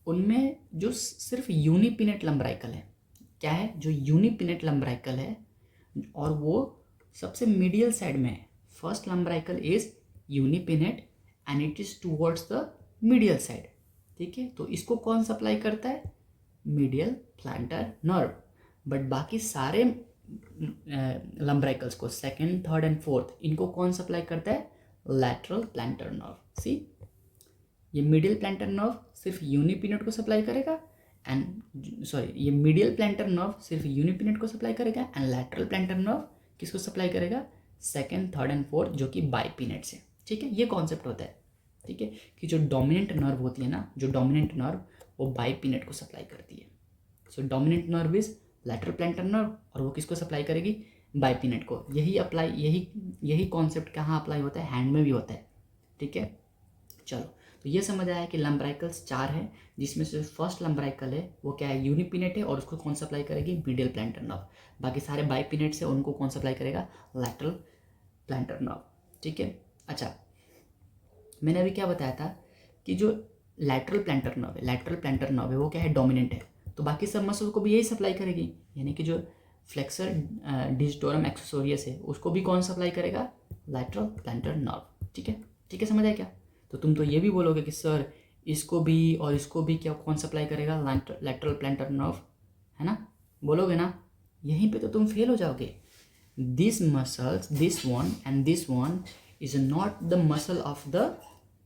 उनमें जो सिर्फ यूनिपिनेट लंब्राइकल है, क्या है, जो यूनिपिनेट लंब्राइकल है और वो सबसे मीडियल साइड में है। First lumbrical is unipennate and it is towards the medial side. ठीक है, तो इसको कौन सप्लाई करता है, मीडियल प्लैंटर नर्व। बट बाकी सारे लंब्राइकल्स को, सेकेंड थर्ड एंड फोर्थ, इनको कौन सप्लाई करता है, लैटरल प्लैंटर नर्व। सी ये मिडिल प्लैंटर नर्व सिर्फ यूनिपिनेट को सप्लाई करेगा एंड ये मीडियल प्लैंटर नर्व सिर्फ यूनिपिनेट को सप्लाई करेगा एंड लैटरल प्लैंटर नर्व किसको सप्लाई करेगा, सेकेंड थर्ड एंड फोर्थ, जो कि बाइपिनेट से। ठीक है, ये कॉन्सेप्ट होता है। ठीक है, कि जो डोमिनेंट नर्व होती है ना, जो डोमिनेंट नर्व वो बाइपिनेट को सप्लाई करती है। So dominant nerve is lateral plantar nerve और वो किसको सप्लाई करेगी, बाइपिनेट को। यही कॉन्सेप्ट कहाँ अप्लाई होता है, हैंड में भी होता है। ठीक है, चलो तो ये समझ आया कि लंब्राइकल्स 4 है, जिसमें से फर्स्ट लंब्राइकल है वो क्या है, यूनिपिनेट है, और उसको कौन सप्लाई करेगी, मीडियल प्लांटर नर्व। बाकी सारे बाइपिनेट्स है, उनको कौन सप्लाई करेगा, लैटरल प्लांटर नर्व। ठीक है। अच्छा, मैंने अभी क्या बताया था कि जो लैटरल प्लांटर नर्व है वो क्या है, डोमिनेंट है, तो बाकी सब मसल को भी यही सप्लाई करेगी, यानी कि जो फ्लेक्सर डिजिटोरम एक्सेसोरियस है उसको भी कौन सप्लाई करेगा, लैटरल प्लांटर नर्व। ठीक है, समझ आया क्या। तो तुम तो ये भी बोलोगे कि सर इसको भी और इसको भी क्या कौन सप्लाई करेगा, लैटरल प्लांटर नर्व, है ना, बोलोगे ना। यहीं पे तो तुम फेल हो जाओगे। This muscles, this one and this one is not the muscle of the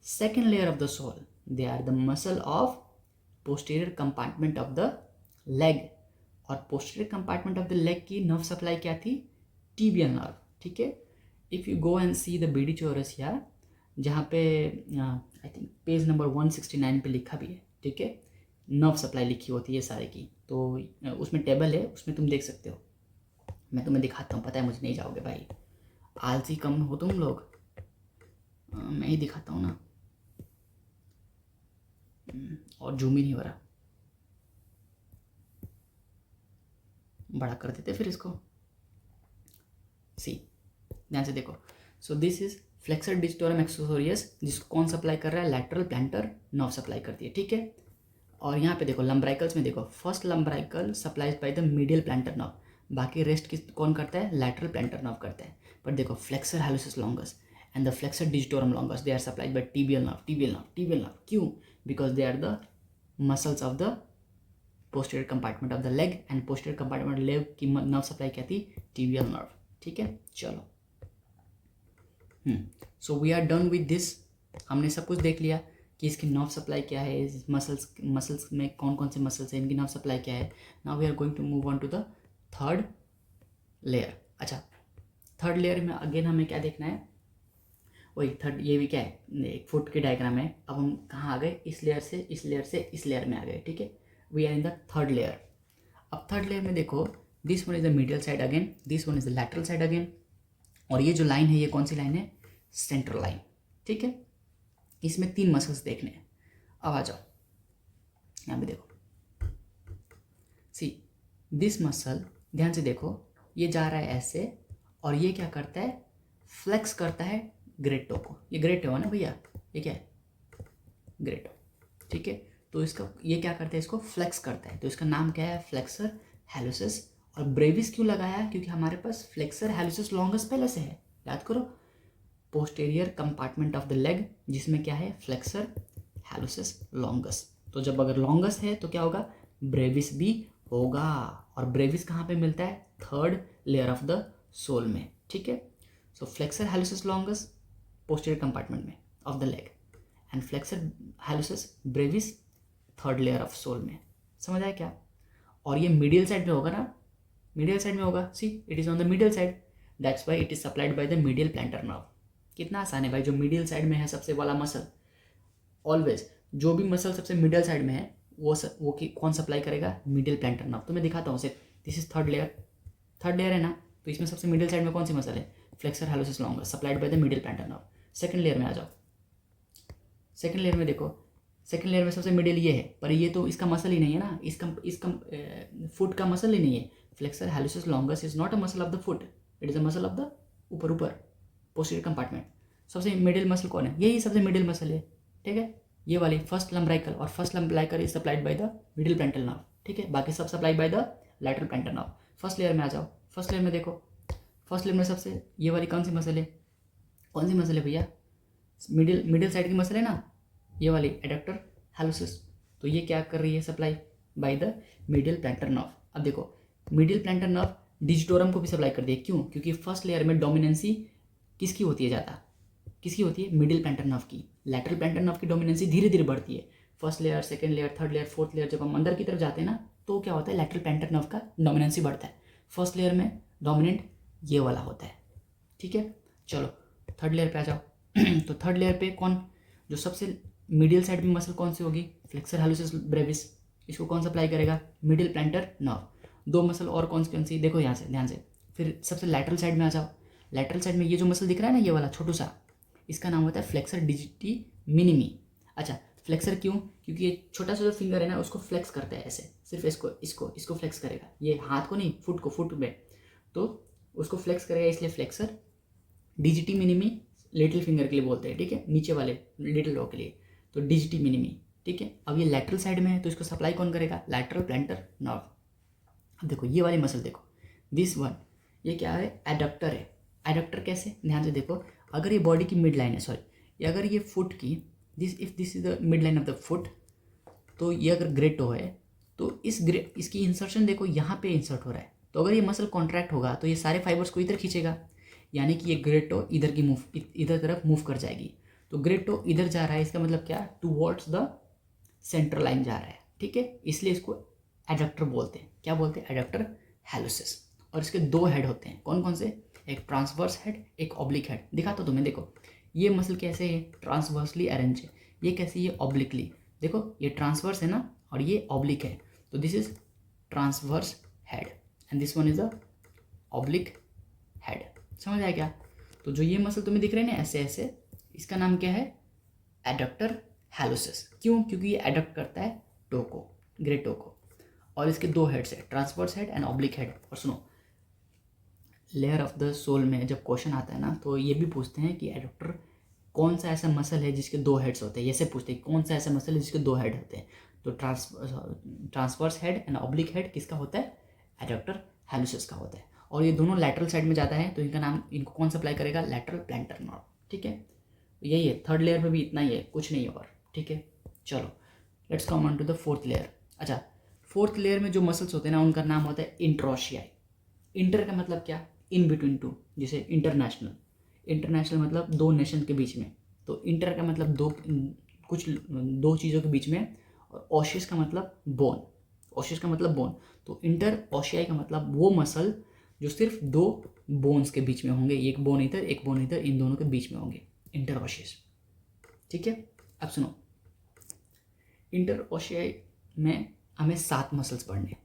second layer of the sole, they are the muscle of posterior compartment of the leg, और posterior compartment of the leg की नर्व सप्लाई क्या थी, tibial nerve। ठीक है। If you go and see the BD Chaurasia, जहाँ पे आई थिंक पेज नंबर 169 पे लिखा भी है, ठीक है, नर्व सप्लाई लिखी होती है सारे की, तो उसमें टेबल है, उसमें तुम देख सकते हो। मैं तुम्हें दिखाता हूँ, पता है मुझे नहीं जाओगे भाई, आलसी कम हो तुम लोग, मैं ही दिखाता हूँ ना, और जूम ही नहीं हो रहा, बड़ा कर देते फिर इसको। सी, ध्यान से देखो। So this is flexor digitorum accessorius, जिसको कौन सप्लाई कर रहा है, लैटरल प्लांटर नर्व सप्लाई करती है। ठीक है। और यहाँ पे देखो लंब्राइकल्स में देखो, first lumbrical supplies by the medial plantar nerve, बाकी रेस्ट किस कौन करता है, लैटरल प्लांटर नर्व करता है। पर देखो flexor hallucis longus and the flexor digitorum longus, they are supplied by tibial nerve। क्यों, because they are the muscles of the posterior compartment of the leg, and posterior compartment of the leg की nerve supply क्या थी, tibial nerve। ठीक है, चलो। so we are done with this, हमने सब कुछ देख लिया कि इसकी नर्व सप्लाई क्या है, मसल्स में कौन कौन से मसल्स हैं, इनकी नर्व सप्लाई क्या है। Now we are going to move on to the third layer. अच्छा, थर्ड लेयर में अगेन हमें क्या देखना है, वही थर्ड, ये भी क्या है, एक फुट की डायग्राम है। अब हम कहाँ आ गए, इस लेयर से इस लेयर से इस लेयर में आ गए। ठीक है, we are in the third layer. अब थर्ड लेयर में देखो, this one is the medial side again, this one is the lateral side again, और ये जो लाइन है ये कौन सी लाइन है, सेंट्रल लाइन। ठीक है, इसमें 3 मसल्स देखने हैं। अब आ जाओ यहाँ पे देखो, सी दिस मसल, ध्यान से देखो, ये जा रहा है ऐसे, और ये क्या करता है, फ्लेक्स करता है ग्रेट टो को। ये ग्रेट टो है ना भैया, ये क्या है, ग्रेट टो। ठीक है, तो इसका ये क्या करता है, इसको फ्लेक्स करता है, तो इसका नाम क्या है, फ्लेक्सर हाइलोसिस। और ब्रेविस क्यों लगाया, क्योंकि हमारे पास फ्लेक्सर हाइलोसिस लॉन्गस पहले से है, याद करो, posterior compartment of the leg, जिसमें क्या है, फ्लेक्सर हाइलोसिस लॉन्गस। तो जब अगर लॉन्गस है तो क्या होगा, ब्रेविस भी होगा, और ब्रेविस कहाँ पे मिलता है, third layer of the sole में। ठीक है, so flexor hallucis longus posterior compartment में of the leg, and flexor hallucis brevis third layer of sole में। समझ आया क्या। और ये मीडियल साइड में होगा ना, मीडियल साइड में होगा, see it is on the medial side, that's why it is supplied by the medial plantar nerve. कितना आसान है भाई, जो मीडियल साइड में है सबसे वाला मसल, ऑलवेज जो भी मसल सबसे मिडिल साइड में है वो कौन सप्लाई करेगा, मीडियल प्लांटर नर्व। तो मैं दिखाता हूँ उसे, दिस इज थर्ड लेयर है ना, तो इसमें सबसे मिडिल साइड में कौन सी मसल है, flexor hallucis longus supplied by the medial plantar nerve. Second layer में आ जाओ, सेकंड लेयर में देखो, सेकंड लेयर में सबसे मिडिल ये है, पर ये तो इसका मसल ही नहीं है ना, इसका फुट का मसल ही नहीं है। Flexor hallucis longus is not a muscle of the foot, it is a muscle of the ऊपर पोस्टीरियर कंपार्टमेंट। सबसे मिडिल मसल कौन है, यही सबसे मिडिल मसल है। ठीक है, ये वाली फर्स्ट लंब्राइकल, और first lumbrical is supplied by the middle plantar nerve. ठीक है, बाकी सब supplied by the lateral plantar nerve. First layer में आ जाओ, फर्स्ट लेयर में देखो, फर्स्ट लेयर में सबसे ये वाली कौन सी मसल है, कौन सी मसल है भैया, मिडिल साइड की मसल है ना, ये वाली एडक्टर हाइलोसिस। तो ये क्या कर रही है, supply bye the medial plantar nerve. अब देखो, मीडियल प्लांटर नर्व डिजिटोरम को भी सप्लाई कर दी है, क्यों, क्योंकि फर्स्ट लेयर में डोमिनेंसी किसकी होती है ज़्यादा, किसकी होती है, मिडिल प्लांटर नर्व की। लैटरल प्लांटर नर्व की डोमिनेंसी धीरे धीरे बढ़ती है, first layer, second layer, third layer, fourth layer, जब हम अंदर की तरफ जाते हैं ना, तो क्या होता है, लैटरल प्लांटर नर्व का डोमिनेंसी बढ़ता है। फर्स्ट लेयर में डोमिनेंट ये वाला होता है। ठीक है, चलो थर्ड लेयर पे आ जाओ। तो थर्ड लेयर पे कौन, जो सबसे मिडियल साइड में मसल कौन सी होगी, फ्लेक्सर हाइलोसिस ब्रेविस, इसको कौन सप्लाई करेगा, मिडिल प्लांटर नर्व। 2 मसल और कौन सी देखो यहाँ से ध्यान से। फिर सबसे लैटरल साइड में आ जाओ, लैटरल साइड में ये जो मसल दिख रहा है ना, ये वाला छोटू सा, इसका नाम होता है फ्लेक्सर डिजिटी मिनिमी। अच्छा, फ्लेक्सर क्यों? क्योंकि ये छोटा सा जो फिंगर है ना उसको फ्लेक्स करता है ऐसे, सिर्फ इसको फ्लेक्स करेगा, ये हाथ को नहीं, फुट में, तो उसको फ्लेक्स करेगा, इसलिए फ्लेक्सर। डिजिटी मिनिमी लिटिल फिंगर के लिए बोलते हैं, ठीक है, नीचे वाले लिटिल डॉ के लिए, तो डिजिटी मिनिमी, ठीक है। अब ये लैटरल साइड में है तो इसको सप्लाई कौन करेगा? Lateral plantar nerve. अब देखो ये वाली मसल देखो, दिस वन, ये क्या है? एडक्टर है। एडक्टर कैसे? ध्यान से देखो, अगर ये बॉडी की मिड लाइन है, सॉरी, अगर ये फुट की, this is the mid line of the foot, तो ये अगर ग्रेट टो है तो इसकी इंसर्शन देखो यहाँ पे इंसर्ट हो रहा है, तो अगर ये मसल कॉन्ट्रैक्ट होगा तो ये सारे फाइबर्स को इधर खींचेगा, यानी कि ये ग्रेट टो इधर तरफ मूव कर जाएगी। तो ग्रेट टो इधर जा रहा है, इसका मतलब क्या? टूवर्ड्स द सेंट्रल लाइन जा रहा है, ठीक है, इसलिए इसको एडक्टर बोलते हैं। क्या बोलते हैं? एडक्टर हैलोसिस। और इसके दो हेड होते हैं, कौन कौन से? एक ट्रांसवर्स हेड, एक ऑब्लिक हेड। दिखाता हूं तुम्हें, देखो ये मसल कैसे है? ट्रांसवर्सली अरेंज है। ये कैसे? ये ऑब्लिकली। देखो ये ट्रांसवर्स है ना, और ये ऑब्लिक है, तो this is transverse head and this one is a oblique head. समझ आया क्या? तो जो ये मसल तुम्हें दिख रहे हैं ना ऐसे ऐसे, इसका नाम क्या है? एडक्टर हैलोसिस। क्यों? क्योंकि ये एडक्ट करता है टो को, ग्रेट टो को, और इसके दो हेड्स है, transverse head and oblique head. और सुनो, लेयर ऑफ द सोल में जब क्वेश्चन आता है ना तो ये भी पूछते हैं कि एडक्टर कौन सा ऐसा मसल है जिसके दो हेड्स होते हैं, ऐसे पूछते हैं कौन सा ऐसा मसल है जिसके दो हेड होते हैं। तो transverse head and oblique head किसका होता है? एडक्टर हैलोसिस का होता है। और ये दोनों लैटरल साइड में जाता है, तो इनका नाम, इनको कौन सप्लाई करेगा? लैटरल प्लैंटर नर्व, ठीक है। यही है, थर्ड लेयर में भी इतना ही है, कुछ नहीं और, ठीक है। चलो let's come on to the fourth layer. अच्छा, फोर्थ लेयर में जो मसल्स होते हैं ना उनका नाम होता है इंट्रोशियाई। इंटर का मतलब क्या? इन बिटवीन टू, जैसे इंटरनेशनल। इंटरनेशनल मतलब दो नेशन के बीच में, तो इंटर का मतलब दो चीज़ों के बीच में, और ओशियस का मतलब बोन। ओशियस का मतलब बोन, तो इंटर ओशियाई का मतलब वो मसल जो सिर्फ दो बोन्स के बीच में होंगे, एक बोन इधर एक बोन इधर, इन दोनों के बीच में होंगे, इंटर ओशियस, ठीक है। अब सुनो, इंटर ओशियाई में हमें 7 मसल्स पढ़ने,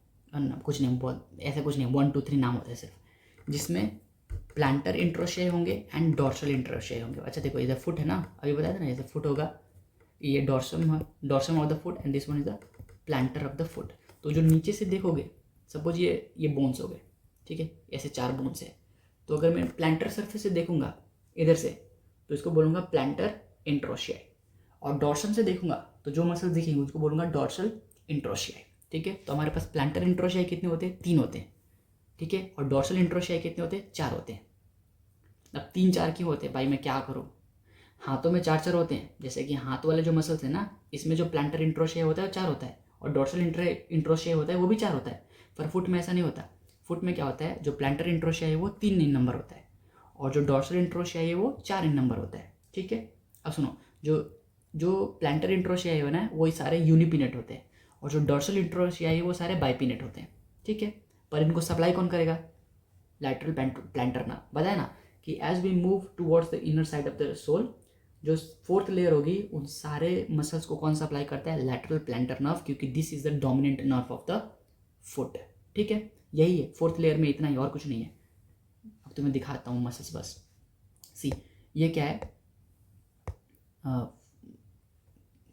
कुछ नहीं, बहुत ऐसा कुछ नहीं, 1 2 3 नाम होते हैं सिर्फ, जिसमें प्लांटर इंट्रोशियाई होंगे एंड डॉर्सल इंट्रोशियाई होंगे। अच्छा देखो, इधर फुट है ना, अभी बताया था ना, जैसे फुट होगा, ये dorsum of the foot and this one is the planter of the foot. तो जो नीचे से देखोगे, सपोज ये बोन्स हो गए, ठीक है, ऐसे 4 बोन्स है, तो अगर मैं प्लांटर सरफेस से देखूंगा इधर से, तो इसको बोलूँगा प्लांटर इंट्रोशियाई, और डॉर्सम से देखूंगा तो जो मसल दिखेंगे उसको बोलूँगा डॉर्सल इंट्रोशियाई, ठीक है। तो हमारे पास प्लांटर इंट्रोशियाई कितने होते हैं? 3 होते हैं, ठीक है, और डॉर्सल इंट्रोशियाई कितने होते हैं? 4 होते हैं। अब 3 4 क्यों होते हैं भाई, मैं क्या करूँ? हाथों में 4 4 होते हैं, जैसे कि हाथ वाले जो मसल्स है ना, इसमें जो प्लांटर इंट्रोशियाई होता है वो 4 होता है, और डॉर्सल इंट्रोशियाई होता है वो भी 4 होता है। पर फुट में ऐसा नहीं होता। फुट में क्या होता है, जो प्लांटर इंट्रोशियाई है वो 3 इन नंबर होता है, और जो डॉर्सल इंट्रोशियाई है वो 4 इन नंबर होता है, ठीक है। अब सुनो, जो जो प्लांटर इंट्रोशियाई है ना वो सारे यूनिपिनेट होते हैं, और जो डॉर्सल इंट्रोशियाई है वो सारे बाइपिनेट होते हैं, ठीक है। पर इनको सप्लाई कौन करेगा? लैटरल प्लैंटर ना, बताया ना कि as we move towards the inner side of the sole, जो फोर्थ लेयर होगी उन सारे मसल्स को कौन सप्लाई करता है? लैटरल प्लैंटर नर्व, क्योंकि this is the dominant nerve of the foot, ठीक है। यही है फोर्थ लेयर में, इतना ही, और कुछ नहीं है। अब तुम्हें दिखाता हूँ मसल्स बस। सी, ये क्या है?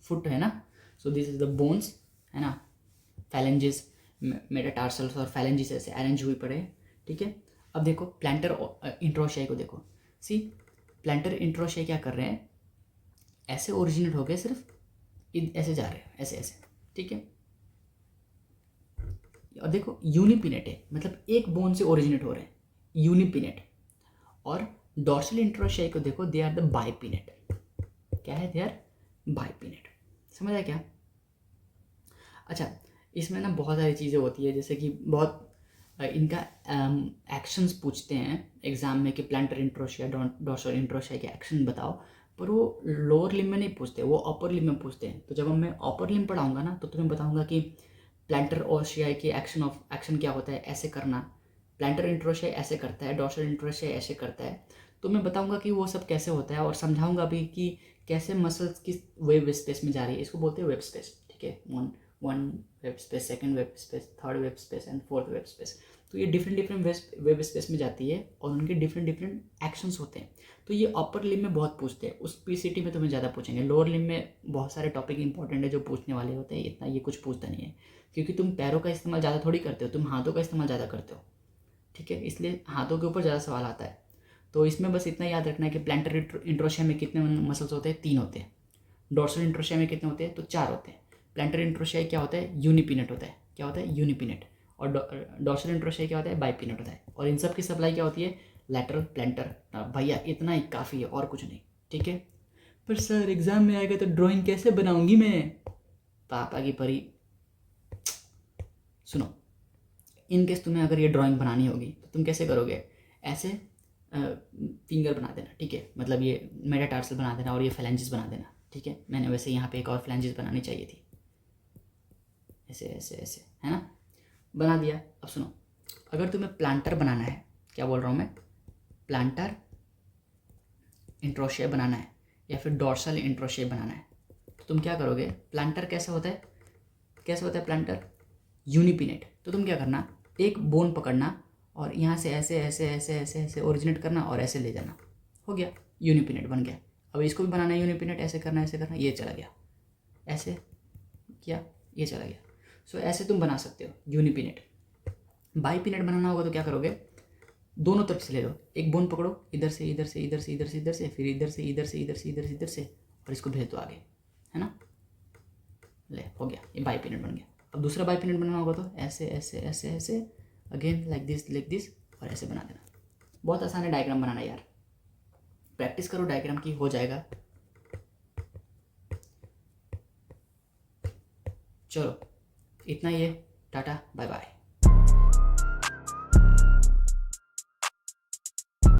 फुट है ना, सो दिस इज द बोन्स, है ना, फैलेंजेस, मेटाटार्सल्स और फैलेंजेस ऐसे अरेंज हुई पड़े, ठीक है। अब देखो प्लांटर इंट्रोशियाई को देखो, सी, प्लांटर इंट्रोशियाई क्या कर रहे हैं? ऐसे ओरिजिनेट हो गए, सिर्फ ऐसे जा रहे हैं, ऐसे ऐसे, ठीक है। और देखो यूनिपिनेट है, मतलब एक बोन से ओरिजिनेट हो रहे हैं, यूनिपिनेट। और डॉर्सल इंट्रोशियाई को देखो, दे आर द बाइपिनेट। क्या है? They are bipennate. समझ आया क्या? अच्छा, इसमें ना बहुत सारी चीज़ें होती है, जैसे कि बहुत इनका एक्शंस पूछते हैं एग्जाम में कि प्लांटर इंट्रोशिया डॉर्सल इंट्रोशिया के एक्शन बताओ, पर वो लोअर लिम्ब में नहीं पूछते, वो अपर लिम्ब में पूछते हैं। तो जब मैं अपर लिम्ब पढ़ाऊंगा ना तो तुम्हें बताऊंगा कि प्लांटर ओशिया के एक्शन क्या होता है, ऐसे करना, प्लांटर इंट्रोशिया ऐसे करता है, डॉर्सल इंट्रोशिया ऐसे करता है। तो मैं बताऊंगा कि वो सब कैसे होता है, और समझाऊंगा भी कि कैसे मसल्स किस वेब स्पेस में जा रही है, इसको बोलते हैं वेब स्पेस, ठीक है। One web space, second web space, third web space and fourth web space. तो ये डिफरेंट डिफरेंट वेब स्पेस में जाती है और उनके डिफरेंट डिफरेंट एक्शंस होते हैं। तो ये अपर लिम में बहुत पूछते हैं, उस पीसीटी में तुम्हें ज़्यादा पूछेंगे। लोअर लिम में बहुत सारे टॉपिक इंपॉर्टेंट है जो पूछने वाले होते हैं, इतना ये कुछ पूछता नहीं है, क्योंकि तुम पैरों का इस्तेमाल ज़्यादा थोड़ी करते हो, तुम हाथों का इस्तेमाल ज़्यादा करते हो, ठीक है, इसलिए हाथों के ऊपर ज़्यादा सवाल आता है। तो इसमें बस इतना याद रखना है कि प्लैंटर इंट्रोशिया में कितने मसल्स होते हैं, 3 होते हैं। डोर्सल इंट्रोशिया में कितने होते हैं, तो 4 होते हैं। प्लैंटर इंट्रोशिया क्या होता है, यूनिपिनेट होता है, क्या होता है, यूनिपिनेट। और डोर्सल इंट्रोशिया क्या होता है, बाइपिनेट होता है। और इन सब की सप्लाई क्या होती है, लैटरल प्लैंटर। भैया इतना ही काफ़ी है और कुछ नहीं, ठीक है। पर सर एग्ज़ाम में आएगा तो ड्राइंग कैसे बनाऊंगी मैं, पापा की परी। सुनो, इन केस तुम्हें अगर ये ड्राइंग बनानी होगी तो तुम कैसे करोगे, ऐसे फिंगर बना देना, ठीक है, मतलब ये मेटाटार्सल बना देना और ये फ्लैंजेस बना देना, ठीक है। मैंने वैसे यहाँ पे एक और फ्लैंजेस बनानी चाहिए थी, ऐसे ऐसे ऐसे, है ना, बना दिया। अब सुनो, अगर तुम्हें प्लांटर बनाना है, क्या बोल रहा हूँ मैं, प्लांटर इंट्रोशिया बनाना है या फिर डोर्सल इंट्रोशिया बनाना है, तो तुम क्या करोगे, प्लांटर कैसे होता है, कैसे होता है प्लांटर, यूनिपिनेट। तो तुम क्या करना, एक बोन पकड़ना और यहाँ से ऐसे ऐसे ऐसे ऐसे ऐसे ओरिजिनेट करना और ऐसे ले जाना, हो गया, यूनिपिनेट बन गया। अब इसको भी बनाना है यूनिपिनेट, ऐसे करना ऐसे करना, ये चला गया, ऐसे किया, ये चला गया। सो ऐसे तुम बना सकते हो यूनिपिनेट। बाइपिनेट बनाना होगा तो क्या करोगे, दोनों तरफ से ले लो, एक बोन पकड़ो, इधर से इधर से इधर से इधर से इधर से, फिर इधर से इधर से इधर से इधर से इधर से, और इसको भेज दो आगे, है ना, ले हो गया, ये बाइपिनेट बन गया। अब दूसरा बाइपिनेट बनाना होगा तो ऐसे ऐसे ऐसे ऐसे, अगेन लाइक दिस और ऐसे बना देना। बहुत आसान है डायग्राम बनाना यार, प्रैक्टिस करो डायग्राम की, हो जाएगा। चलो इतना ही है, टाटा बाय बाय।